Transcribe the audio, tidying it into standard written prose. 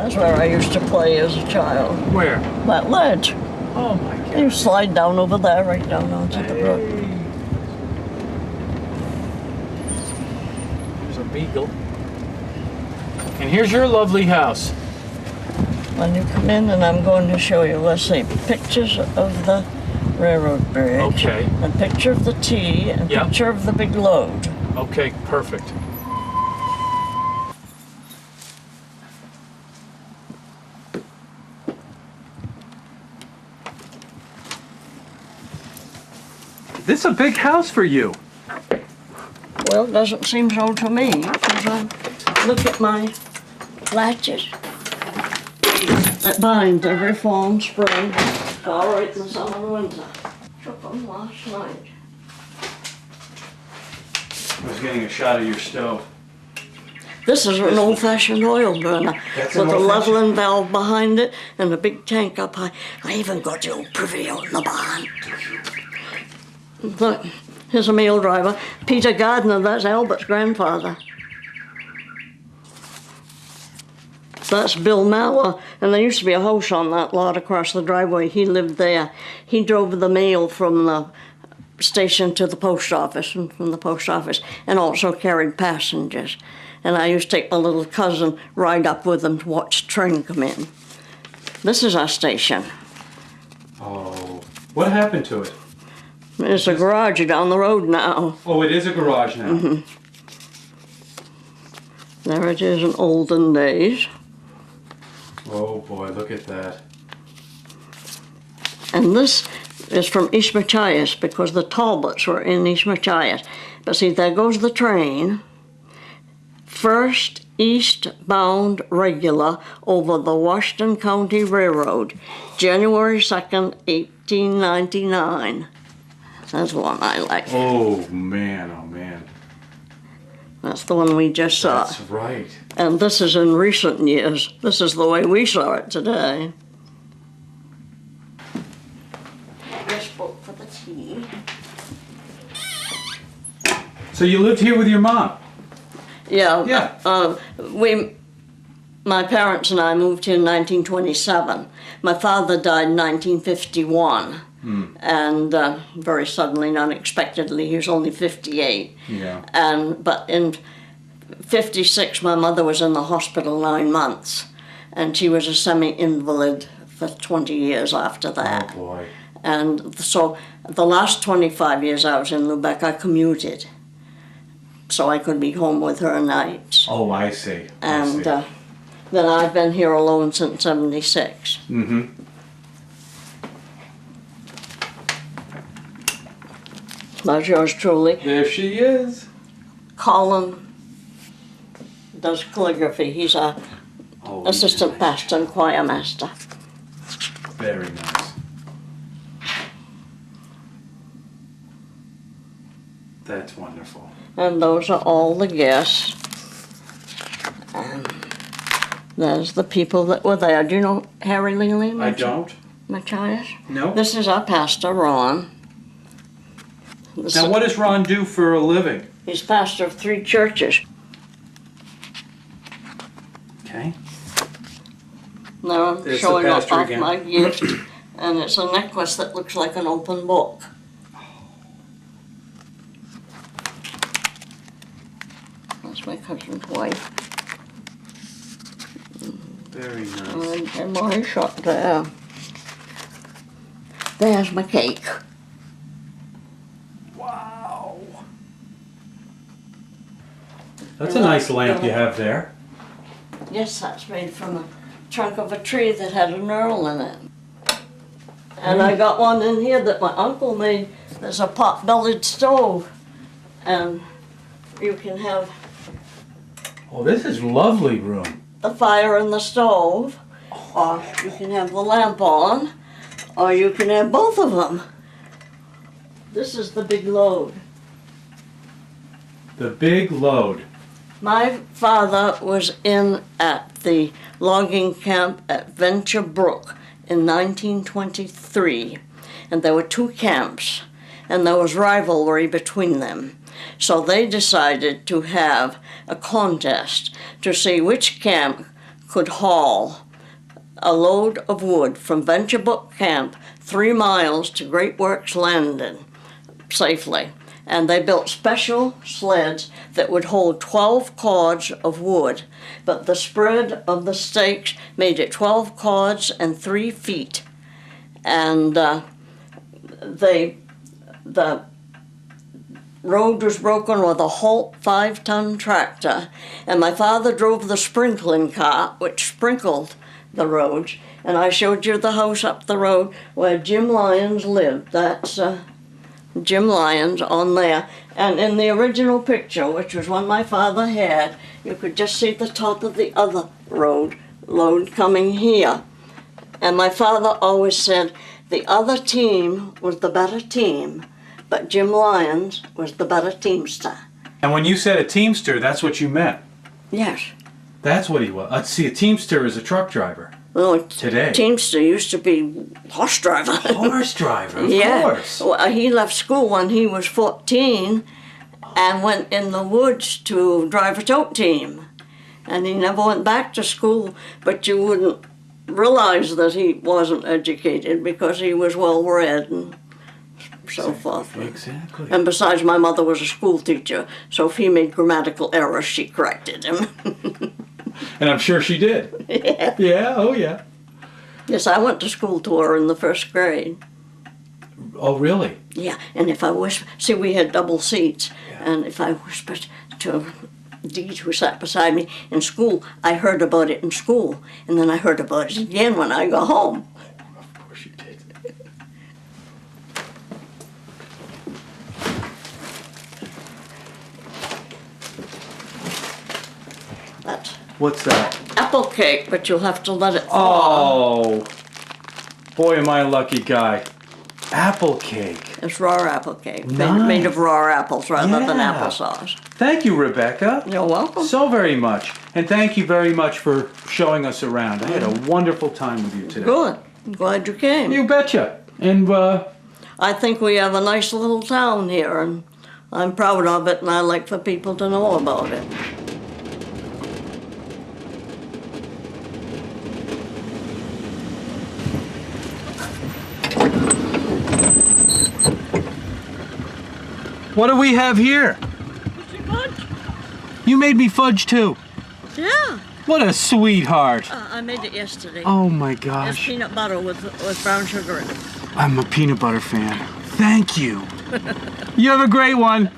That's where I used to play as a child. Where? That ledge. Oh my God. You slide down over there, right down onto the brook. There's a beagle. And here's your lovely house. When you come in, and I'm going to show you, let's see, pictures of the railroad bridge. Okay. A picture of the T, and Yep. picture of the big load. Okay, perfect. This is a big house for you. Well, it doesn't seem so to me, because look at my latches. That binds every fall and spring, fall right in the summer and winter. Took them last night. I was getting a shot of your stove. This is an old-fashioned oil burner That's with an a old-fashioned- leveling valve behind it and a big tank up high. I even got the old privy out in the barn. Look, here's a mail driver. Peter Gardner, that's Albert's grandfather. That's Bill Mauer, and there used to be a house on that lot across the driveway. He lived there. He drove the mail from the station to the post office, and from the post office, and also carried passengers. And I used to take my little cousin ride up with him to watch the train come in. This is our station. Oh, what happened to it? There's a garage down the road now. Oh, it is a garage now. Mm-hmm. There it is in olden days. Oh boy, look at that. And this is from East Machias, because the Talbots were in East Machias. But see, there goes the train. First eastbound regular over the Washington County Railroad, January 2nd, 1899. That's the one I like. Oh man, oh man. That's the one we just saw. That's right. And this is in recent years. This is the way we saw it today. This book for the tea. So you lived here with your mom? Yeah. Yeah. My parents and I moved here in 1927. My father died in 1951. And very suddenly and unexpectedly, he was only 58. Yeah. But in 56, my mother was in the hospital 9 months, and she was a semi-invalid for 20 years after that. Oh boy. And so the last 25 years I was in Lubec, I commuted, so I could be home with her nights. Oh, I see. And then I've been here alone since 76. Mm-hmm. That's yours truly. There she is. Colin does calligraphy. He's our assistant pastor and choir master. Very nice. That's wonderful. And those are all the guests. And there's the people that were there. Do you know Harry Lingley? I don't. Machias? No. This is our pastor, Ron. Now, what does Ron do for a living? He's pastor of 3 churches. Okay. Now I'm There's the showing off pastor again. my gift, and it's a necklace that looks like an open book. That's my cousin's wife. Very nice. And my shot there. There's my cake. Wow. That's a nice lamp you have there. Yes, that's made from a trunk of a tree that had a knurl in it. And I got one in here that my uncle made. There's a pot-bellied stove. And you can have Oh, this is lovely room. the fire in the stove, or you can have the lamp on, or you can have both of them. This is the big load. The big load. My father was in at the logging camp at Venture Brook in 1923, and there were 2 camps, and there was rivalry between them. So they decided to have a contest to see which camp could haul a load of wood from Venture Book Camp 3 miles to Great Works Landing safely. And they built special sleds that would hold 12 cords of wood, but the spread of the stakes made it 12 cords and 3 feet. And the road was broken with a Holt 5-ton tractor, and my father drove the sprinkling cart, which sprinkled the roads. And I showed you the house up the road where Jim Lyons lived. That's Jim Lyons on there. And in the original picture, which was one my father had, you could just see the top of the other road load coming here. And my father always said the other team was the better team, but Jim Lyons was the better teamster. And when you said a teamster, that's what you meant? Yes. That's what he was. Let's see, a teamster is a truck driver. Well, Today. Teamster used to be horse driver. Horse driver, of Yeah. course. Well, he left school when he was 14 and went in the woods to drive a tote team. And he never went back to school, but you wouldn't realize that he wasn't educated because he was well read and so forth. Exactly. And besides, my mother was a school teacher, so if he made grammatical errors, she corrected him. And I'm sure she did. Yeah. Yeah, oh yeah. Yes, I went to school to her in the 1st grade. Oh, really? Yeah, and if I whisper, see, we had double seats, and if I whispered to Deej, who sat beside me in school, I heard about it in school, and then I heard about it again when I got home. Of course you did. That's What's that? apple cake, but you'll have to let it thaw. Oh, boy, am I a lucky guy. Apple cake. It's raw apple cake, Nice. made of raw apples rather than Yeah. applesauce. Thank you, Rebecca. You're welcome. So very much. And thank you very much for showing us around. I had a wonderful time with you today. Good. I'm glad you came. You betcha. And, I think we have a nice little town here, and I'm proud of it, and I like for people to know about it. what do we have here? You made me fudge too. Yeah, What a sweetheart. I made it yesterday. Oh my It's gosh. peanut butter with brown sugar in it. I'm a peanut butter fan. Thank you. You have a great one.